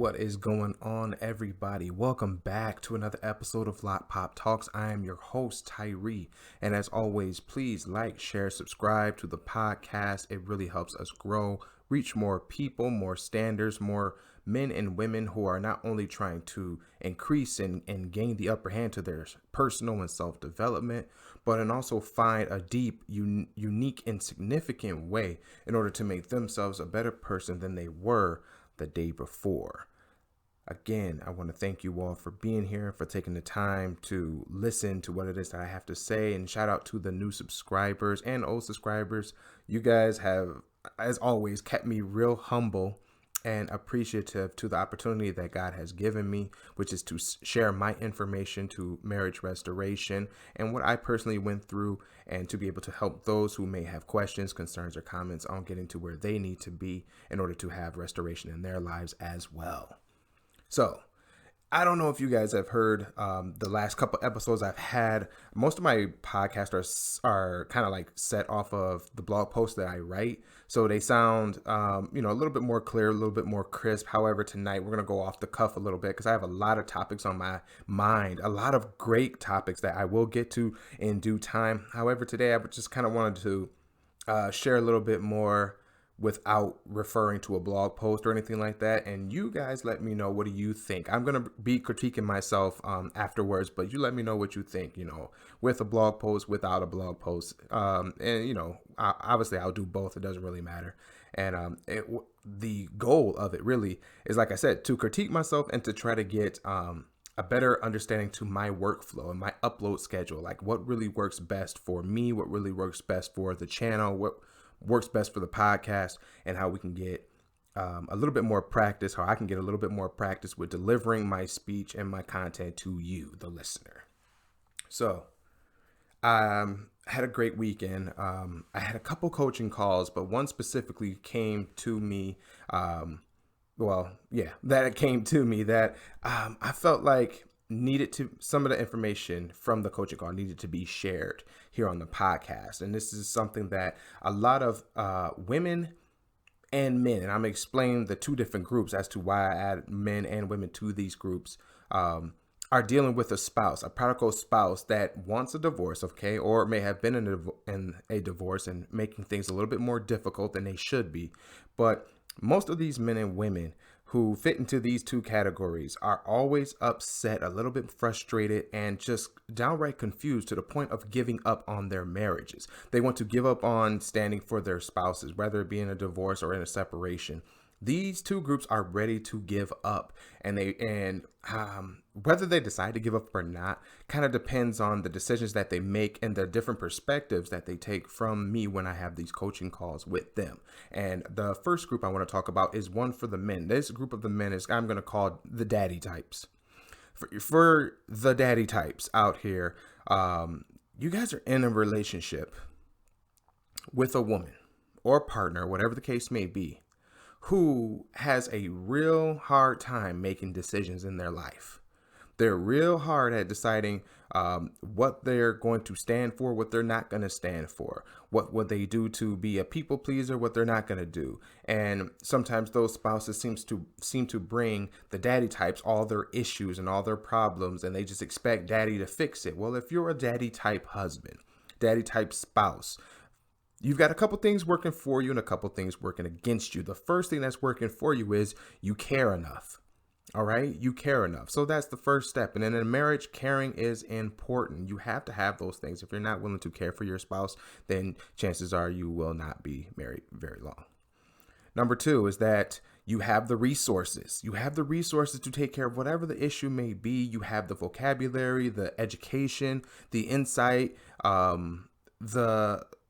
What is going on, everybody? Welcome back to another episode of Loc'd Talks. I am your host, Tyree. And as always, please like, share, subscribe to the podcast. It really helps us grow, reach more people, more standards, more men and women who are not only trying to increase and gain the upper hand to their personal and self-development, but and also find a deep, unique, and significant way in order to make themselves a better person than they were the day before. Again, I want to thank you all for being here, for taking the time to listen to what it is that I have to say, and shout out to the new subscribers and old subscribers. You guys have, as always, kept me real humble and appreciative to the opportunity that God has given me, which is to share my information to marriage restoration and what I personally went through, and to be able to help those who may have questions, concerns, or comments on getting to where they need to be in order to have restoration in their lives as well. So I don't know if you guys have heard the last couple episodes I've had. Most of my podcasts are kind of like set off of the blog posts that I write. So they sound, a little bit more clear, a little bit more crisp. However, tonight we're going to go off the cuff a little bit because I have a lot of topics on my mind, a lot of great topics that I will get to in due time. However, today I just kind of wanted to share a little bit more without referring to a blog post or anything like that. And you guys let me know, what do you think? I'm going to be critiquing myself afterwards, but you let me know what you think, with a blog post, without a blog post. Obviously I'll do both. It doesn't really matter. And the goal of it really is, like I said, to critique myself and to try to get a better understanding to my workflow and my upload schedule, like what really works best for me, what really works best for the channel, what works best for the podcast, and how we can get a little bit more practice, how I can get a little bit more practice with delivering my speech and my content to you, the listener. So I had a great weekend. I had a couple coaching calls, but one specifically came to me. That it came to me that I felt like some of the information from the coaching call needed to be shared here on the podcast. And this is something that a lot of women and men, and I'm going to explain the two different groups as to why I add men and women to these groups, are dealing with a prodigal spouse that wants a divorce, okay, or may have been in a divorce and making things a little bit more difficult than they should be. But most of these men and women who fit into these two categories are always upset, a little bit frustrated, and just downright confused to the point of giving up on their marriages. They want to give up on standing for their spouses, whether it be in a divorce or in a separation. These two groups are ready to give up, and whether they decide to give up or not kind of depends on the decisions that they make and the different perspectives that they take from me when I have these coaching calls with them. And the first group I want to talk about is one for the men. This group of the men is, I'm going to call the daddy types. For the daddy types out here, you guys are in a relationship with a woman or partner, whatever the case may be, who has a real hard time making decisions in their life. They're real hard at deciding what they're going to stand for, what they're not going to stand for, what would they do to be a people pleaser, what they're not going to do. And sometimes those spouses seem to bring the daddy types all their issues and all their problems, and they just expect daddy to fix it. Well, if you're a daddy type husband, daddy type spouse, you've got a couple things working for you and a couple things working against you. The first thing that's working for you is you care enough. All right. You care enough. So that's the first step. And in a marriage, caring is important. You have to have those things. If you're not willing to care for your spouse, then chances are you will not be married very long. Number two is that you have the resources. You have the resources to take care of whatever the issue may be. You have the vocabulary, the education, the insight,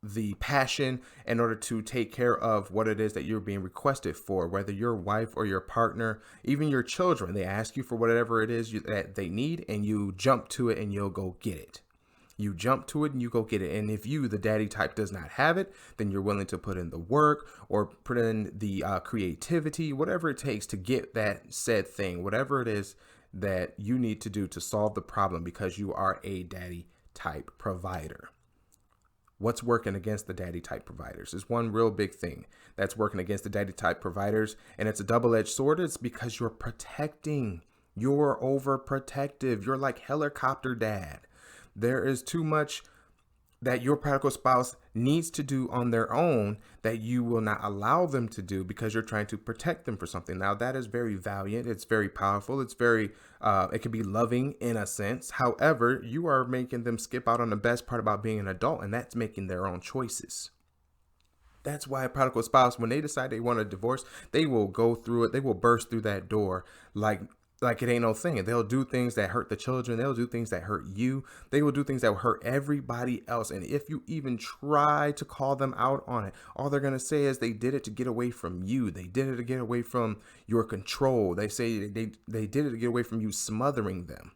the passion in order to take care of what it is that you're being requested for, whether your wife or your partner, even your children. They ask you for whatever it is that they need, and you jump to it and you'll go get it. You jump to it and you go get it. And if you, the daddy type, does not have it, then you're willing to put in the work or put in the creativity, whatever it takes to get that said thing, whatever it is that you need to do to solve the problem, because you are a daddy type provider. What's working against the daddy type providers? There's one real big thing that's working against the daddy type providers, and it's a double-edged sword. It's because you're protecting. You're overprotective. You're like helicopter dad. There is too much that your prodigal spouse needs to do on their own that you will not allow them to do because you're trying to protect them for something. Now, that is very valiant. It's very powerful. It's very, it can be loving in a sense. However, you are making them skip out on the best part about being an adult, and that's making their own choices. That's why a prodigal spouse, when they decide they want a divorce, they will go through it. They will burst through that door like it ain't no thing. They'll do things that hurt the children. They'll do things that hurt you. They will do things that will hurt everybody else. And if you even try to call them out on it, all they're going to say is they did it to get away from you. They did it to get away from your control. They say they did it to get away from you smothering them.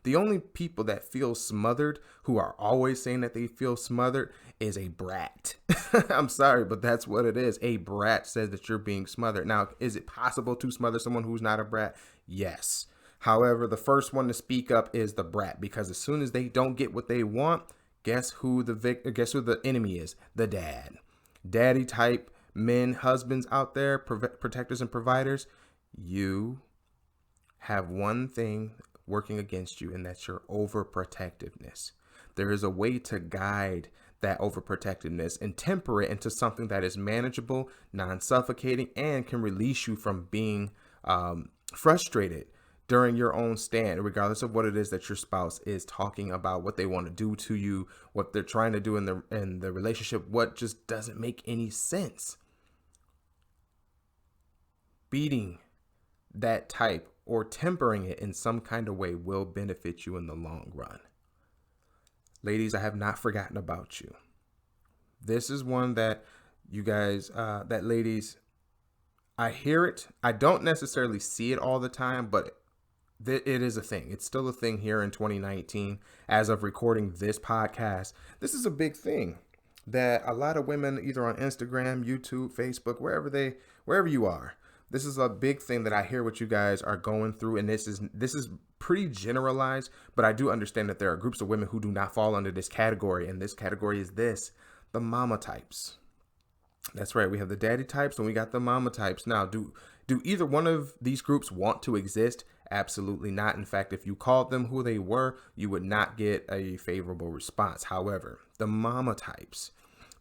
The only people that feel smothered, who are always saying that they feel smothered, is a brat. I'm sorry, but that's what it is. A brat says that you're being smothered. Now, is it possible to smother someone who's not a brat? Yes. However, the first one to speak up is the brat, because as soon as they don't get what they want, guess who the enemy is? The dad. Daddy type men, husbands out there, protectors and providers. You have one thing working against you, and that's your overprotectiveness. There is a way to guide that overprotectiveness and temper it into something that is manageable, non-suffocating, and can release you from being frustrated during your own stand, regardless of what it is that your spouse is talking about, what they want to do to you, what they're trying to do in the relationship, what just doesn't make any sense. Beating that type or tempering it in some kind of way will benefit you in the long run. Ladies, I have not forgotten about you. This is one that you guys, that ladies, I hear it. I don't necessarily see it all the time, but it is a thing. It's still a thing here in 2019. As of recording this podcast, this is a big thing that a lot of women, either on Instagram, YouTube, Facebook, wherever you are, this is a big thing that I hear what you guys are going through. And this is pretty generalized, but I do understand that there are groups of women who do not fall under this category. And this category is the mama types. That's right. We have the daddy types and we got the mama types. Now, do either one of these groups want to exist? Absolutely not. In fact, if you called them who they were, you would not get a favorable response. However, the mama types,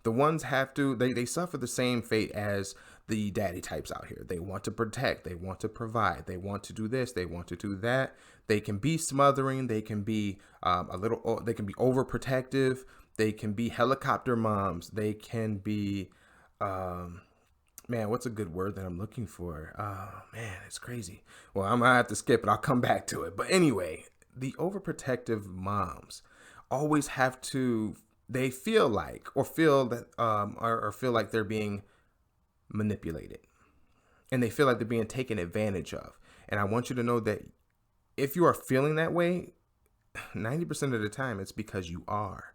the ones they suffer the same fate as the daddy types out here. They want to protect, they want to provide, they want to do this, they want to do that. They can be smothering, they can be they can be overprotective, they can be helicopter moms, they can be man, what's a good word that I'm looking for? Man, it's crazy. Well, I'm gonna have to skip it. I'll come back to it. But anyway, the overprotective moms always have to, they feel like, or feel that, or feel like they're being manipulated, and they feel like they're being taken advantage of. And I want you to know that if you are feeling that way, 90% of the time, it's because you are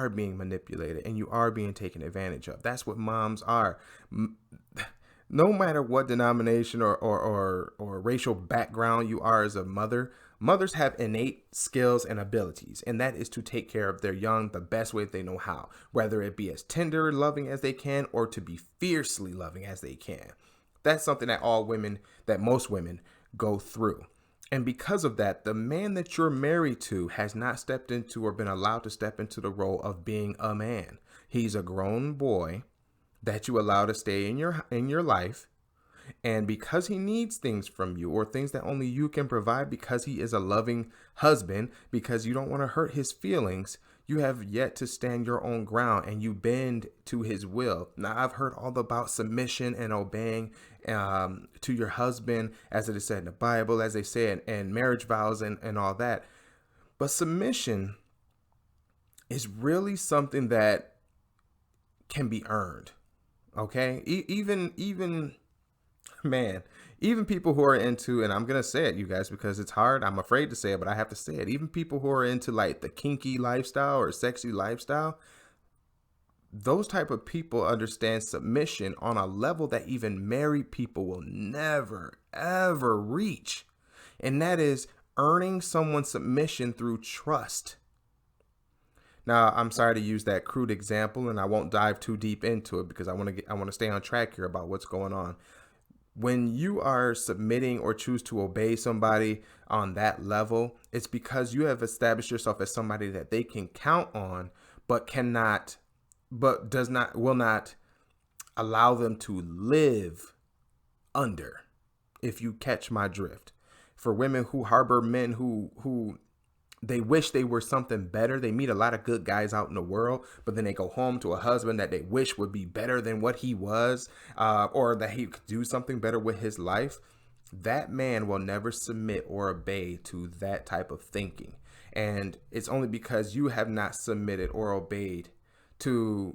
being manipulated and you are being taken advantage of. That's what moms are. No matter what denomination or racial background you are as a mother, mothers have innate skills and abilities, and that is to take care of their young the best way they know how, whether it be as tender, loving as they can, or to be fiercely loving as they can. That's something that most women go through. And because of that, the man that you're married to has not stepped into or been allowed to step into the role of being a man. He's a grown boy that you allow to stay in your life. And because he needs things from you, or things that only you can provide, because he is a loving husband, because you don't want to hurt his feelings, you have yet to stand your own ground and you bend to his will. Now, I've heard all about submission and obeying to your husband, as it is said in the Bible, as they say in marriage vows and all that. But submission is really something that can be earned. Okay, even people who are into, and I'm going to say it, you guys, because it's hard. I'm afraid to say it, but I have to say it. Even people who are into like the kinky lifestyle or sexy lifestyle, those type of people understand submission on a level that even married people will never, ever reach. And that is earning someone's submission through trust. Now, I'm sorry to use that crude example, and I won't dive too deep into it because I want to stay on track here about what's going on. When you are submitting or choose to obey somebody on that level, it's because you have established yourself as somebody that they can count on, but cannot, but does not, will not allow them to live under, if you catch my drift. For women who harbor men who they wish they were something better. They meet a lot of good guys out in the world, but then they go home to a husband that they wish would be better than what he was, or that he could do something better with his life. That man will never submit or obey to that type of thinking. And it's only because you have not submitted or obeyed to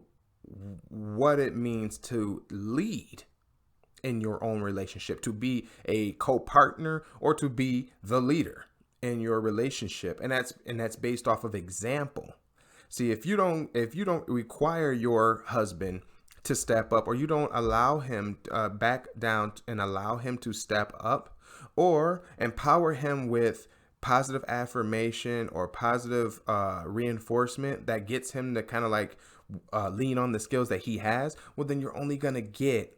what it means to lead in your own relationship, to be a co-partner or to be the leader in your relationship. And that's based off of example. See, if you don't require your husband to step up, or you don't allow him back down and allow him to step up, or empower him with positive affirmation or positive reinforcement that gets him to kind of like lean on the skills that he has, well, then you're only going to get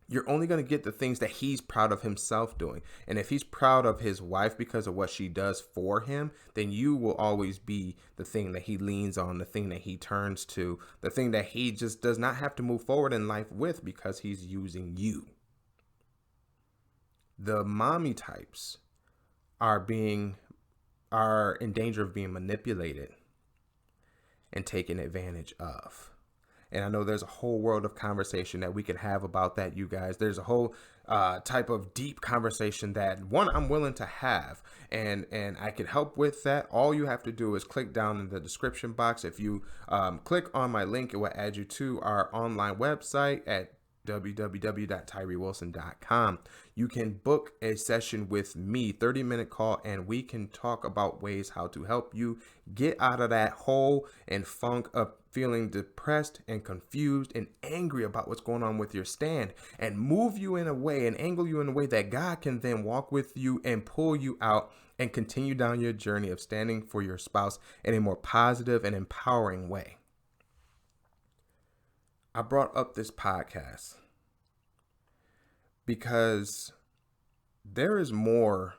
the things that he's proud of himself doing. And if he's proud of his wife because of what she does for him, then you will always be the thing that he leans on, the thing that he turns to, the thing that he just does not have to move forward in life with because he's using you. The mommy types are in danger of being manipulated and taken advantage of. And I know there's a whole world of conversation that we could have about that, you guys. There's a whole type of deep conversation that I'm willing to have, and I can help with that. All you have to do is click down in the description box. If you click on my link, it will add you to our online website at www.tyrewilson.com. You can book a session with me, 30-minute call, and we can talk about ways how to help you get out of that hole and funk of feeling depressed and confused and angry about what's going on with your stand, and move you in a way and angle you in a way that God can then walk with you and pull you out and continue down your journey of standing for your spouse in a more positive and empowering way. I brought up this podcast because there is more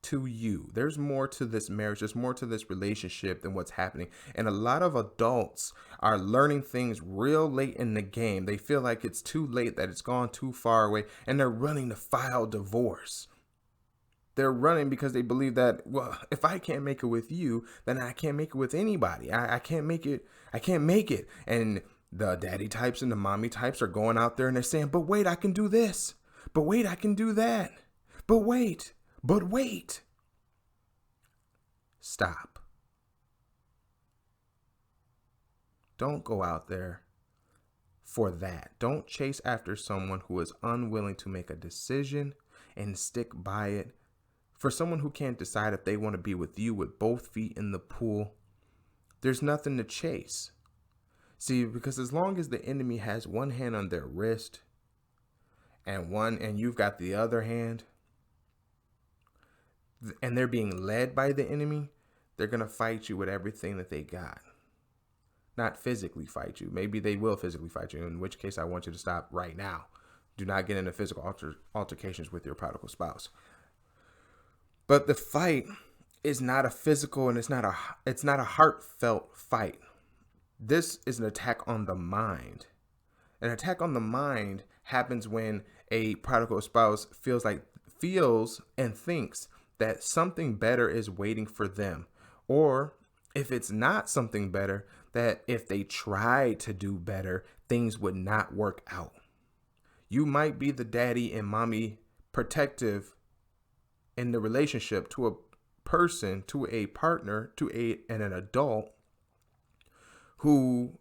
to you. There's more to this marriage. There's more to this relationship than what's happening. And a lot of adults are learning things real late in the game. They feel like it's too late, that it's gone too far away, and they're running to file divorce. They're running because they believe that, well, if I can't make it with you, then I can't make it with anybody. I can't make it. I can't make it. And the daddy types and the mommy types are going out there and they're saying, but wait, I can do this. But wait, I can do that. But wait. Stop. Don't go out there for that. Don't chase after someone who is unwilling to make a decision and stick by it. For someone who can't decide if they want to be with you with both feet in the pool, there's nothing to chase. See, because as long as the enemy has one hand on their wrist and you've got the other hand, and they're being led by the enemy, they're going to fight you with everything that they got. Not physically fight you. Maybe they will physically fight you, in which case I want you to stop right now. Do not get into physical altercations with your prodigal spouse. But the fight is not a physical, and it's not a heartfelt fight. This is an attack on the mind. An attack on the mind happens when a prodigal spouse feels and thinks that something better is waiting for them. Or if it's not something better, that if they tried to do better, things would not work out. You might be the daddy and mommy protective in the relationship to a person, to a partner, and an adult who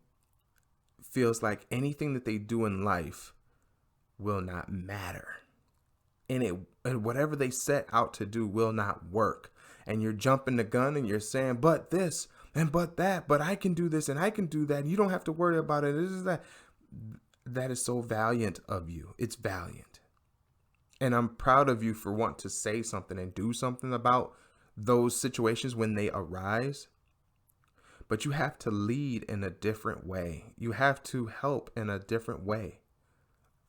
feels like anything that they do in life will not matter. And whatever they set out to do will not work. And you're jumping the gun and you're saying, but this and but that, but I can do this and I can do that. You don't have to worry about it. This is that. That is so valiant of you. It's valiant. And I'm proud of you for wanting to say something and do something about those situations when they arise. but you have to lead in a different way. You have to help in a different way.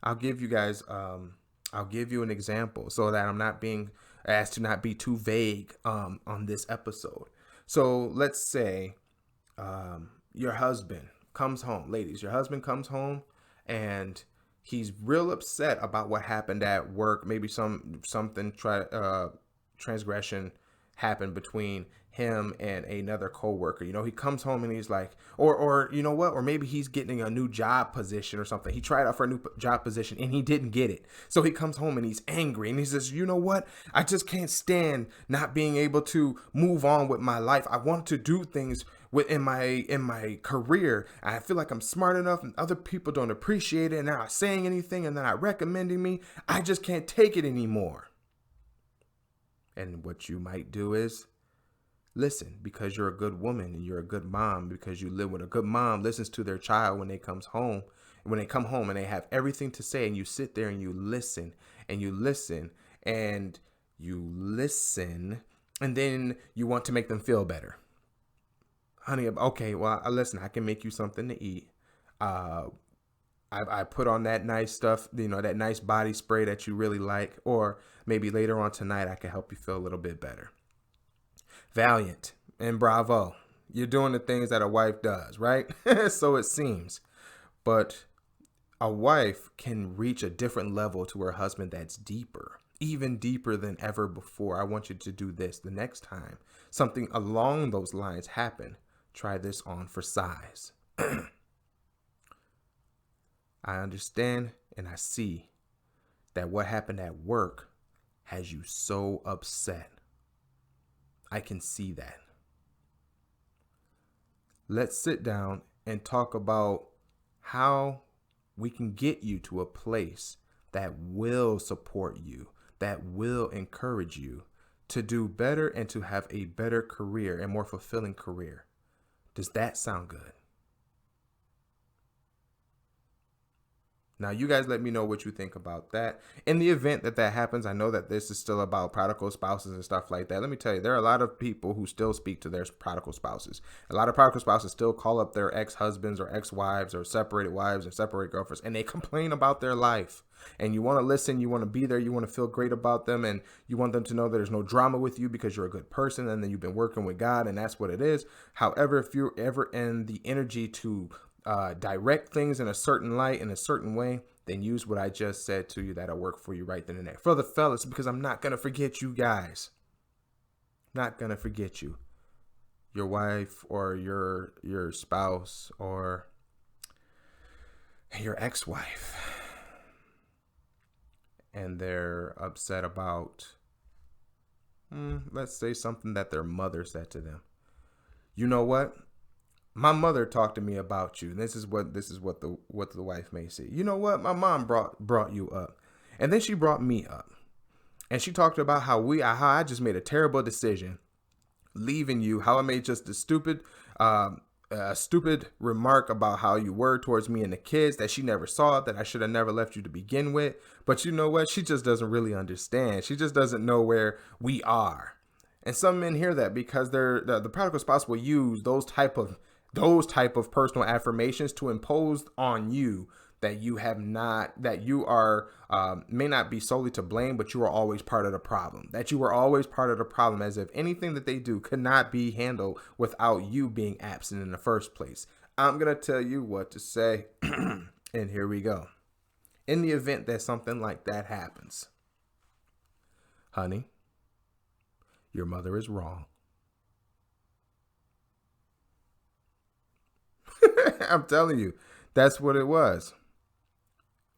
I'll give you guys, I'll give you an example so that I'm not being asked to not be too vague on this episode. So let's say your husband comes home, ladies, your husband comes home and he's real upset about what happened at work. Maybe something transgression happened between him and another coworker. You know, he comes home and he's like, or you know what, or maybe he's getting a new job position or something. He tried out for a new job position and he didn't get it. So he comes home and he's angry and he says, you know what, I just can't stand not being able to move on with my life. I want to do things in my career. I feel like I'm smart enough and other people don't appreciate it and they're not saying anything and they're not recommending me. I just can't take it anymore. And what you might do is listen, because you're a good woman and you're a good mom, because you live with a good mom listens to their child when they come home and they have everything to say, and you sit there and you listen and you listen and you listen, and then you want to make them feel better. Honey, okay, well, listen, I can make you something to eat. I put on that nice stuff, you know, that nice body spray that you really like, or maybe later on tonight, I can help you feel a little bit better. Valiant and bravo. You're doing the things that a wife does, right? So it seems. But a wife can reach a different level to her husband that's deeper, even deeper than ever before. I want you to do this the next time something along those lines happen. Try this on for size. I understand and I see that what happened at work has you so upset. I can see that. Let's sit down and talk about how we can get you to a place that will support you, that will encourage you to do better and to have a better career and more fulfilling career. Does that sound good? Now, you guys let me know what you think about that. In the event that that happens, I know that this is still about prodigal spouses and stuff like that. Let me tell you, there are a lot of people who still speak to their prodigal spouses. A lot of prodigal spouses still call up their ex-husbands or ex-wives or separated wives or separated girlfriends, and they complain about their life. And you want to listen, you want to be there, you want to feel great about them, and you want them to know that there's no drama with you because you're a good person and then you've been working with God, and that's what it is. However, if you're ever in the energy to direct things in a certain light, in a certain way, then use what I just said to you. That'll work for you right then and there. For the fellas, because I'm not going to forget you guys. Not going to forget you. Your wife or your spouse or your ex-wife. And they're upset about, let's say something that their mother said to them. You know what? My mother talked to me about you. This is what the wife may say. You know what? My mom brought you up, and then she brought me up, and she talked about how I just made a terrible decision, leaving you. How I made just a stupid remark about how you were towards me and the kids that she never saw, that I should have never left you to begin with. But you know what? She just doesn't really understand. She just doesn't know where we are. And some men hear that because the prodigal spouse will use those type of personal affirmations to impose on you that you are may not be solely to blame, but you are always part of the problem, that you were always part of the problem, as if anything that they do could not be handled without you being absent in the first place. I'm going to tell you what to say. And here we go. In the event that something like that happens, honey, your mother is wrong. I'm telling you, that's what it was.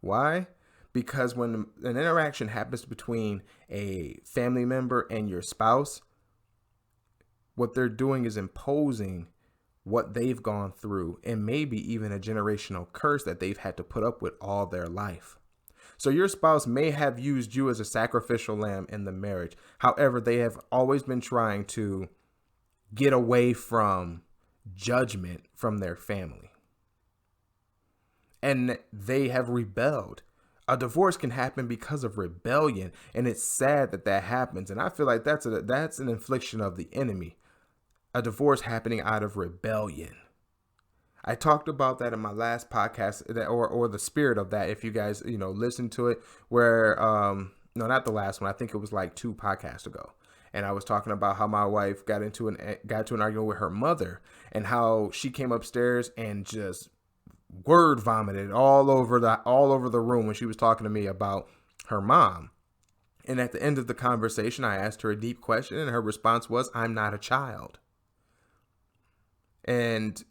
Why? Because when an interaction happens between a family member and your spouse, what they're doing is imposing what they've gone through, and maybe even a generational curse that they've had to put up with all their life. So your spouse may have used you as a sacrificial lamb in the marriage. However, they have always been trying to get away from judgment from their family. And they have rebelled. A divorce can happen because of rebellion, and it's sad that that happens. And I feel like that's an infliction of the enemy. a divorce happening out of rebellion. I talked about that in my last podcast, or the spirit of that. If you guys, listen to it, where, no, not the last one. I think it was like 2 podcasts ago. And I was talking about how my wife got into an argument with her mother, and how she came upstairs and just word vomited all over the room when she was talking to me about her mom. And at the end of the conversation, I asked her a deep question, and her response was, "I'm not a child." And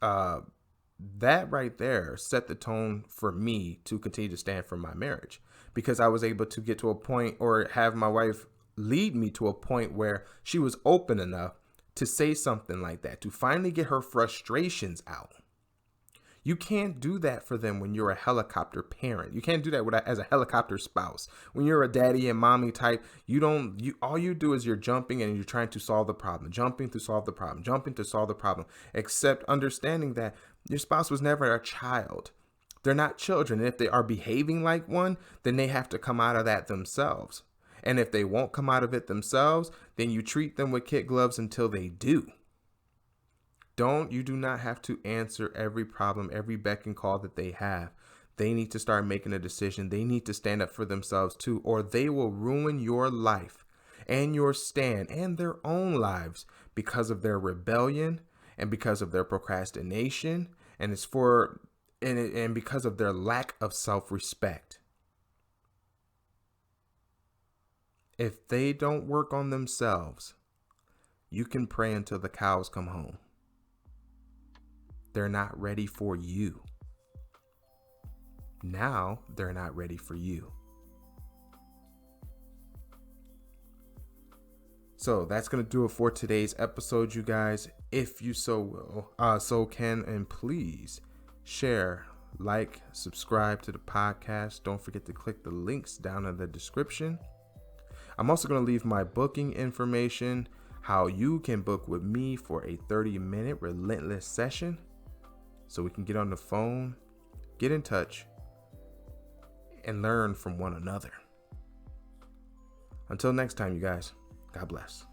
that right there set the tone for me to continue to stand for my marriage, because I was able to get to a point, or have my wife lead me to a point, where she was open enough to say something like that, to finally get her frustrations out. You can't do that for them when you're a helicopter parent. You can't do that as a helicopter spouse. When you're a daddy and mommy type, all you do is you're jumping and you're trying to solve the problem, jumping to solve the problem, jumping to solve the problem, except understanding that your spouse was never a child. They're not children. And if they are behaving like one, then they have to come out of that themselves. And if they won't come out of it themselves, then you treat them with kid gloves until they do. You do not have to answer every problem, every beck and call that they have. They need to start making a decision. They need to stand up for themselves too, or they will ruin your life and your stand and their own lives because of their rebellion and because of their procrastination, and and because of their lack of self-respect. If they don't work on themselves, you can pray until the cows come home. They're not ready for you. Now they're not ready for you. So that's going to do it for today's episode, you guys. If you so can, and please share, like, subscribe to the podcast. Don't forget to click the links down in the description. I'm also going to leave my booking information, how you can book with me for a 30-minute relentless session, so we can get on the phone, get in touch, and learn from one another. Until next time, you guys, God bless.